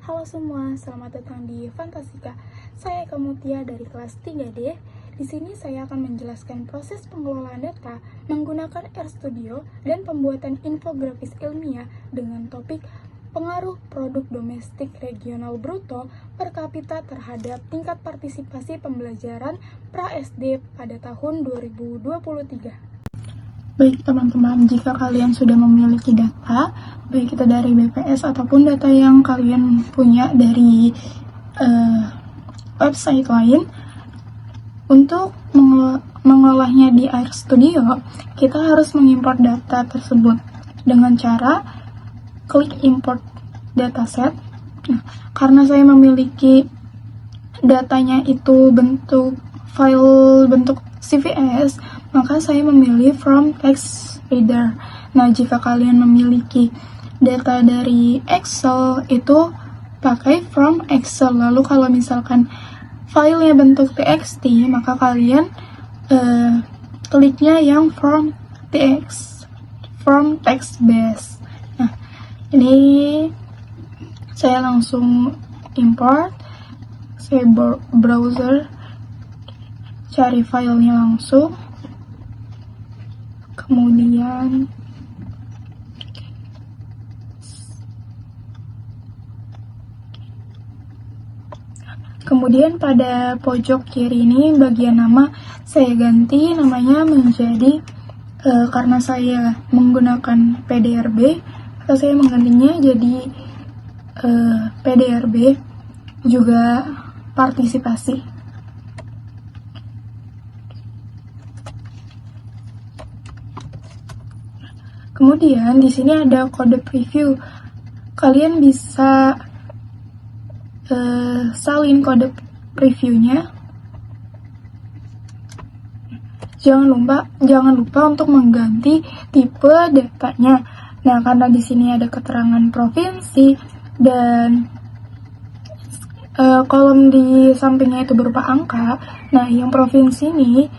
Halo semua, selamat datang di Fantasika. Saya Kamutia dari kelas 3D. Di sini saya akan menjelaskan proses pengelolaan data menggunakan RStudio dan pembuatan infografis ilmiah dengan topik pengaruh produk domestik regional bruto per kapita terhadap tingkat partisipasi pembelajaran pra-SD pada tahun 2023. Baik teman-teman, jika kalian sudah memiliki data, baik itu dari BPS ataupun data yang kalian punya dari website lain, untuk mengolahnya di RStudio, kita harus mengimport data tersebut dengan cara klik import dataset. Nah, karena saya memiliki datanya itu bentuk file bentuk CVS, maka saya memilih from text reader. Nah, jika kalian memiliki data dari Excel, itu pakai from Excel. Lalu kalau misalkan filenya bentuk TXT, maka kalian kliknya yang from text base. Nah, ini saya langsung import, saya browser, cari filenya langsung, kemudian pada pojok kiri ini bagian nama saya ganti namanya menjadi karena saya menggunakan PDRB, maka saya menggantinya jadi PDRB juga partisipasi. Kemudian di sini ada kode preview. Kalian bisa salin kode previewnya. Jangan lupa untuk mengganti tipe datanya. Nah, karena di sini ada keterangan provinsi dan kolom di sampingnya itu berupa angka. Nah, yang provinsi ini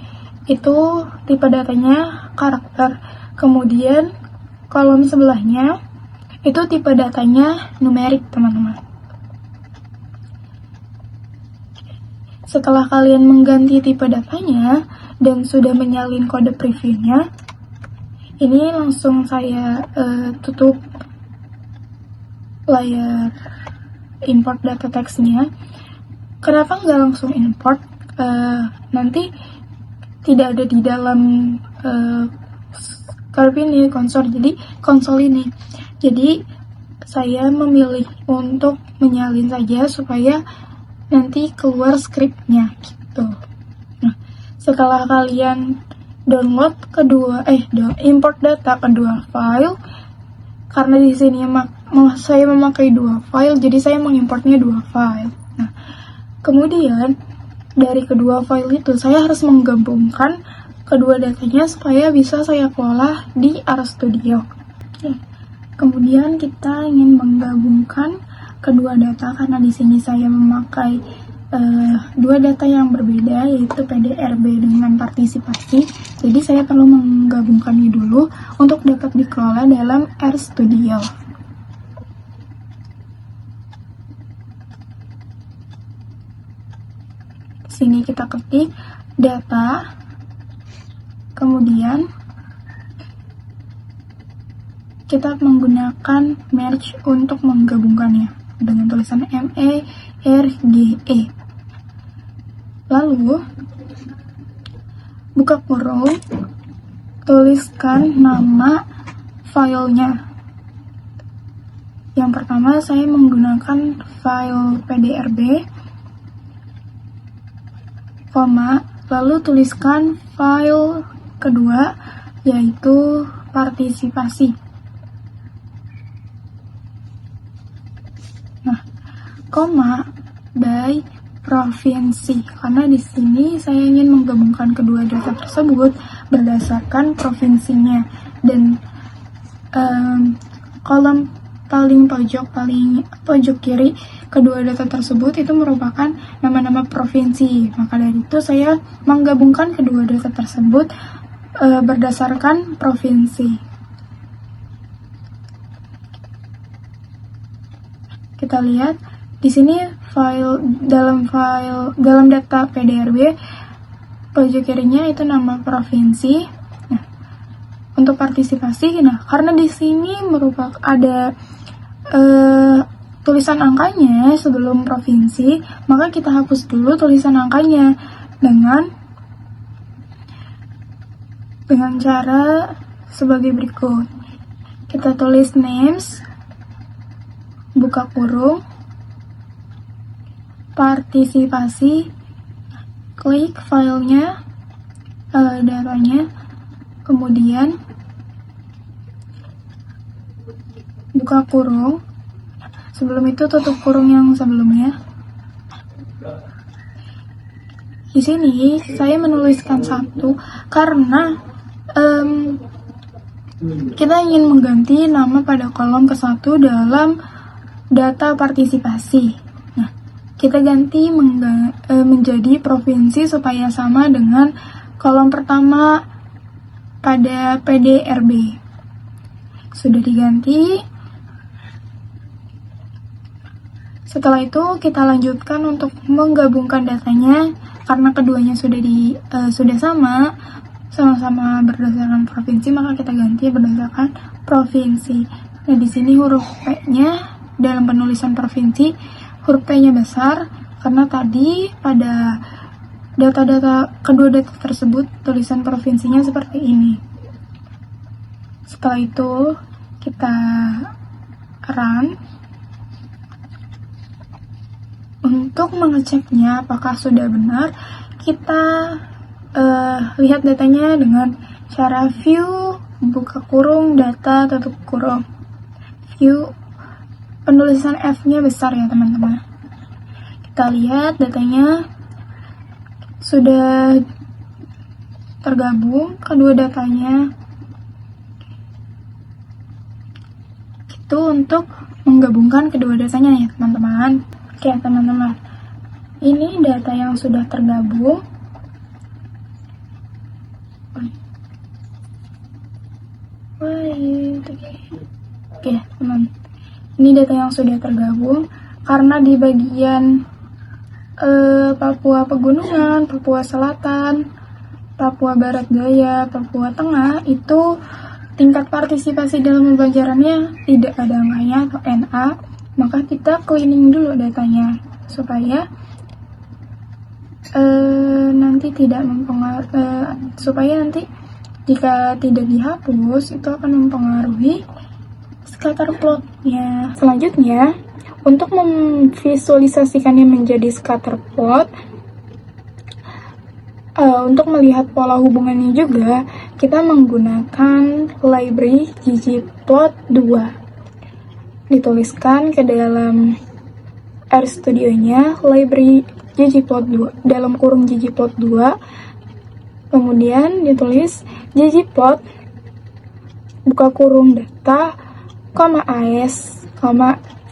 itu tipe datanya karakter. Kemudian kolom sebelahnya itu tipe datanya numerik, teman-teman. Setelah kalian mengganti tipe datanya dan sudah menyalin kode previewnya, ini langsung saya tutup layar import data teksnya. Kenapa nggak langsung import? Nanti tidak ada di dalam konsol ini. Jadi saya memilih untuk menyalin saja supaya nanti keluar skripnya gitu. Nah, setelah kalian download import data kedua file, karena di sini saya memakai dua file, jadi saya mengimportnya dua file. Nah, kemudian dari kedua file itu saya harus menggabungkan kedua datanya supaya bisa saya kelola di RStudio. Kemudian kita ingin menggabungkan kedua data karena di sini saya memakai dua data yang berbeda, yaitu PDRB dengan partisipasi. Jadi saya perlu menggabungkannya dulu untuk dapat dikelola dalam RStudio. Sini kita ketik data, kemudian kita menggunakan merge untuk menggabungkannya dengan tulisan MERGE. Lalu buka kurung, tuliskan nama filenya. Yang pertama saya menggunakan file PDRB, lalu tuliskan file kedua yaitu partisipasi. Nah, by provinsi, karena di sini saya ingin menggabungkan kedua data tersebut berdasarkan provinsinya, dan kolom paling pojok kiri kedua data tersebut itu merupakan nama-nama provinsi. Maka dari itu saya menggabungkan kedua data tersebut berdasarkan provinsi. Kita lihat di sini dalam data PDRB pojok kirinya itu nama provinsi. Nah, untuk partisipasi, karena di sini merupakan ada tulisan angkanya sebelum provinsi, maka kita hapus dulu tulisan angkanya dengan cara sebagai berikut. Kita tulis names, buka kurung, partisipasi, klik filenya, datanya, kemudian buka kurung. Sebelum itu tutup kurung yang sebelumnya. Di sini saya menuliskan 1 karena kita ingin mengganti nama pada kolom ke-1 dalam data partisipasi. Nah, kita ganti menjadi provinsi supaya sama dengan kolom pertama pada PDRB. Sudah diganti. Setelah itu kita lanjutkan untuk menggabungkan datanya karena keduanya sudah sama-sama berdasarkan provinsi, maka kita ganti berdasarkan provinsi. Nah, di sini huruf P-nya dalam penulisan provinsi, huruf P-nya besar karena tadi pada kedua data tersebut tulisan provinsinya seperti ini. Setelah itu kita run. Untuk mengeceknya apakah sudah benar, kita lihat datanya dengan cara view, buka kurung, data, tutup kurung. View, penulisan F-nya besar ya teman-teman. Kita lihat datanya sudah tergabung kedua datanya. Itu untuk menggabungkan kedua datanya ya teman-teman. Oke teman-teman, ini data yang sudah tergabung. Oke teman, ini data yang sudah tergabung karena di bagian Papua Pegunungan, Papua Selatan, Papua Barat Daya, Papua Tengah itu tingkat partisipasi dalam pembelajarannya tidak ada angkanya atau NA. Maka kita cleaning dulu datanya supaya nanti tidak supaya nanti jika tidak dihapus itu akan mempengaruhi scatter plotnya. Selanjutnya, untuk memvisualisasikannya menjadi scatter plot, untuk melihat pola hubungannya juga kita menggunakan library ggplot2. Dituliskan ke dalam RStudio-nya library ggplot2 dalam kurung ggplot2, kemudian ditulis ggplot buka kurung data, as,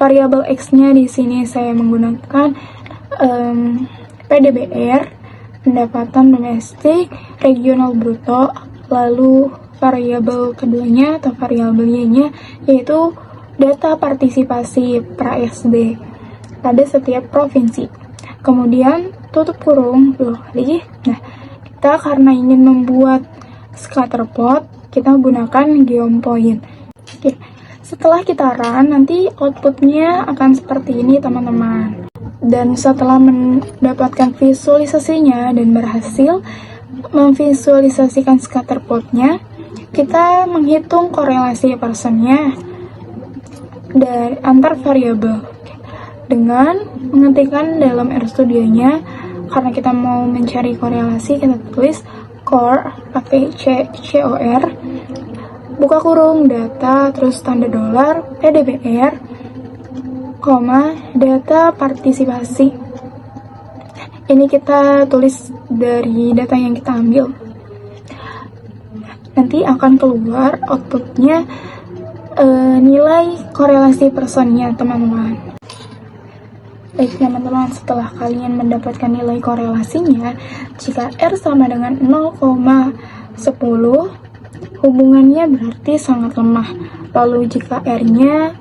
variabel x-nya di sini saya menggunakan PDBR, pendapatan domestik regional bruto, lalu variabel keduanya atau variabel y-nya yaitu data partisipasi pra-SD pada setiap provinsi. Kemudian tutup kurung 2 kali. Nah, kita karena ingin membuat scatter plot, kita gunakan geopoint. Oke. Setelah kita run, nanti outputnya akan seperti ini teman-teman. Dan setelah mendapatkan visualisasinya dan berhasil memvisualisasikan scatter plotnya, kita menghitung korelasi personnya dari antar variabel dengan mengetikkan dalam RStudio-nya. Karena kita mau mencari korelasi, kita tulis core pakai COR buka kurung data terus tanda dolar PDBR data partisipasi. Ini kita tulis dari data yang kita ambil. Nanti akan keluar outputnya nilai korelasi personnya teman-teman. Baik teman-teman, setelah kalian mendapatkan nilai korelasinya, jika R sama dengan 0,10, hubungannya berarti sangat lemah. Lalu jika R-nya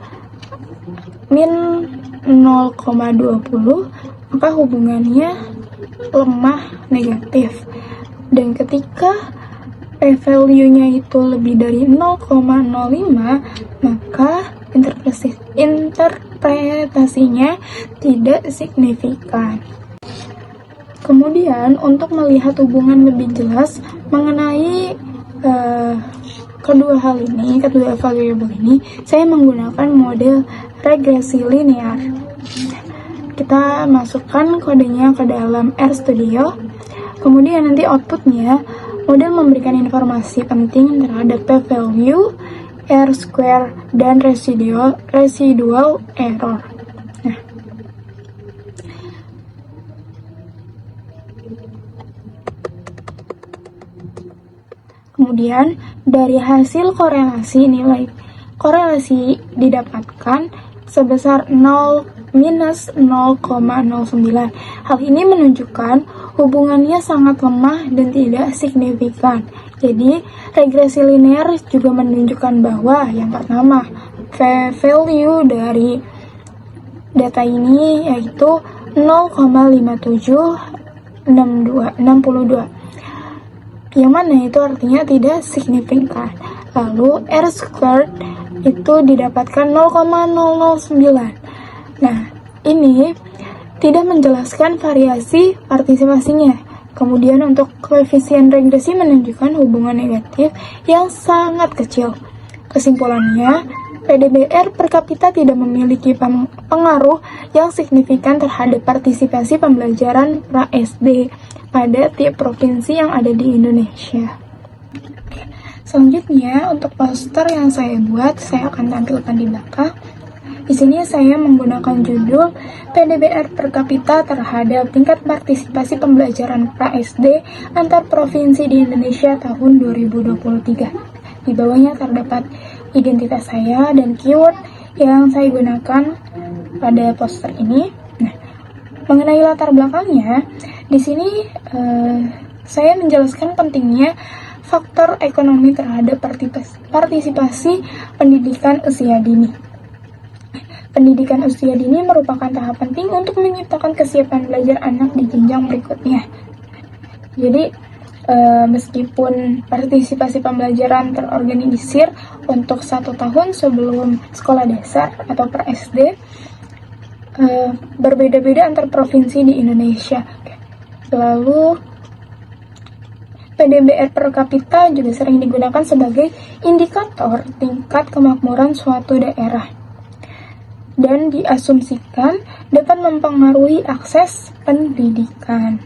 min 0,20, maka hubungannya lemah negatif. Dan ketika p-value-nya itu lebih dari 0,05, maka interpretasinya tidak signifikan. Kemudian untuk melihat hubungan lebih jelas mengenai kedua variabel ini, saya menggunakan model regresi linear. Kita masukkan kodenya ke dalam RStudio, kemudian nanti outputnya model memberikan informasi penting terhadap p-value, R-square, dan residual error. Nah, kemudian dari hasil korelasi, nilai korelasi didapatkan sebesar minus 0,09. Hal ini menunjukkan hubungannya sangat lemah dan tidak signifikan. Jadi, regresi linear juga menunjukkan bahwa yang pertama, value dari data ini yaitu 0,5762, yang mana itu artinya tidak signifikan. Lalu R squared itu didapatkan 0,009. Nah, ini tidak menjelaskan variasi partisipasinya. Kemudian untuk koefisien regresi menunjukkan hubungan negatif yang sangat kecil. Kesimpulannya, PDBR per kapita tidak memiliki pengaruh yang signifikan terhadap partisipasi pembelajaran pra-SD pada tiap provinsi yang ada di Indonesia. Selanjutnya, untuk poster yang saya buat, saya akan tampilkan di belakang. Di sini saya menggunakan judul PDBR per kapita terhadap tingkat partisipasi pembelajaran pra-SD antar provinsi di Indonesia tahun 2023. Di bawahnya terdapat identitas saya dan keyword yang saya gunakan pada poster ini. Nah, mengenai latar belakangnya, di sini saya menjelaskan pentingnya faktor ekonomi terhadap partisipasi pendidikan usia dini. Pendidikan usia dini merupakan tahap penting untuk menciptakan kesiapan belajar anak di jenjang berikutnya. Jadi, meskipun partisipasi pembelajaran terorganisir untuk 1 tahun sebelum sekolah dasar atau pra-SD, berbeda-beda antar provinsi di Indonesia. Lalu, PDBR per kapita juga sering digunakan sebagai indikator tingkat kemakmuran suatu daerah dan diasumsikan dapat mempengaruhi akses pendidikan.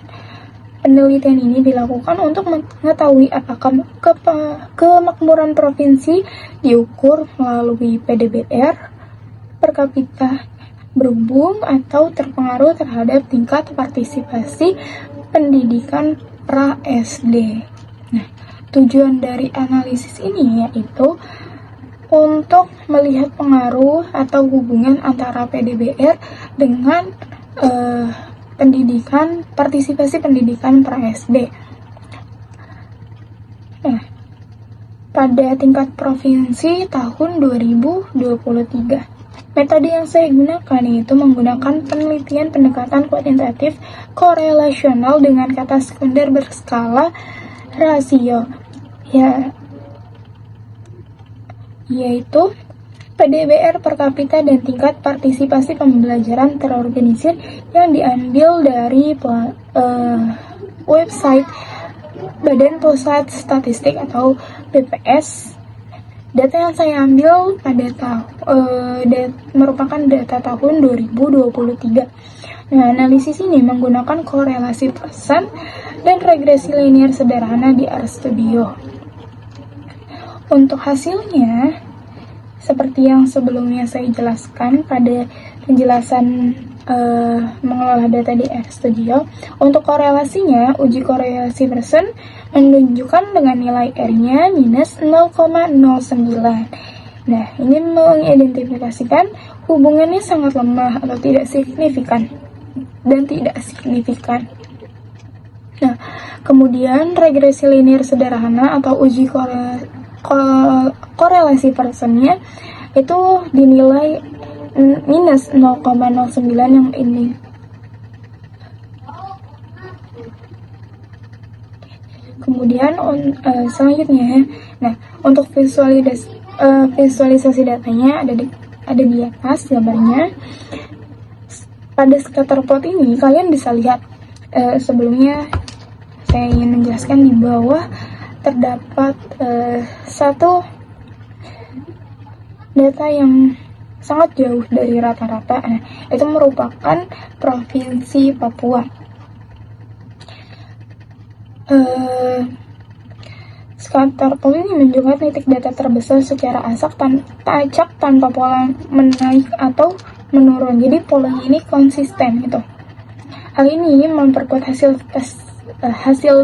Penelitian ini dilakukan untuk mengetahui apakah kemakmuran provinsi diukur melalui PDBR per kapita berhubung atau terpengaruh terhadap tingkat partisipasi pendidikan pra-SD. Nah, tujuan dari analisis ini yaitu untuk melihat pengaruh atau hubungan antara PDBR dengan partisipasi pendidikan pra-SD. Nah, pada tingkat provinsi tahun 2023, metode yang saya gunakan yaitu menggunakan penelitian pendekatan kuantitatif korelasional dengan kata sekunder berskala rasio, yaitu PDBR per kapita dan tingkat partisipasi pembelajaran terorganisir yang diambil dari website Badan Pusat Statistik atau BPS. Data yang saya ambil merupakan data tahun 2023. Nah, analisis ini menggunakan korelasi persen dan regresi linear sederhana di RStudio. Untuk hasilnya, seperti yang sebelumnya saya jelaskan pada penjelasan mengelola data di RStudio, untuk korelasinya, uji korelasi persen menunjukkan dengan nilai R-nya minus 0,09. Nah, ini mengidentifikasikan hubungannya sangat lemah atau tidak signifikan dan tidak signifikan. Nah, kemudian regresi linear sederhana atau uji korelasi persennya itu dinilai minus 0,09 yang ini. Kemudian selanjutnya, nah untuk visualisasi datanya ada di atas gambarnya. Pada scatter plot ini kalian bisa lihat, sebelumnya saya ingin menjelaskan di bawah terdapat satu data yang sangat jauh dari rata-rata. Nah, itu merupakan provinsi Papua. Scatter plot ini menunjukkan titik data terbesar secara acak tanpa pola menaik atau menurun. Jadi polanya ini konsisten gitu. Hal ini memperkuat hasil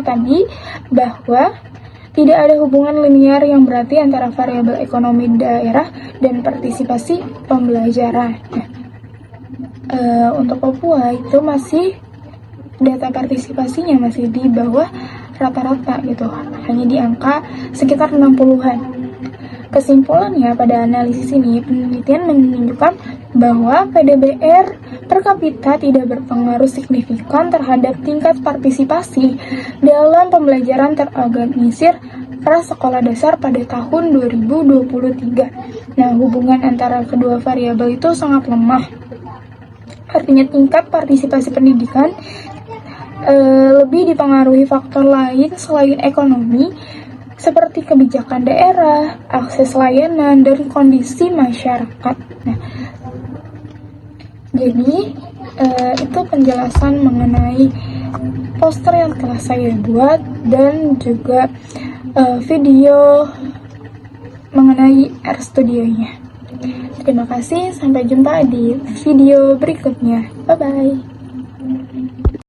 tadi bahwa tidak ada hubungan linear yang berarti antara variabel ekonomi daerah dan partisipasi pembelajaran. Untuk Papua itu masih data partisipasinya masih di bawah rata-rata gitu, hanya di angka sekitar 60-an. Kesimpulannya pada analisis ini, penelitian menunjukkan bahwa PDBR per kapita tidak berpengaruh signifikan terhadap tingkat partisipasi dalam pembelajaran terorganisir prasekolah dasar pada tahun 2023. Nah, hubungan antara kedua variabel itu sangat lemah. Artinya tingkat partisipasi pendidikan lebih dipengaruhi faktor lain selain ekonomi, seperti kebijakan daerah, akses layanan, dan kondisi masyarakat. Nah, jadi itu penjelasan mengenai poster yang telah saya buat dan juga video mengenai RStudio-nya. Terima kasih, sampai jumpa di video berikutnya. Bye-bye.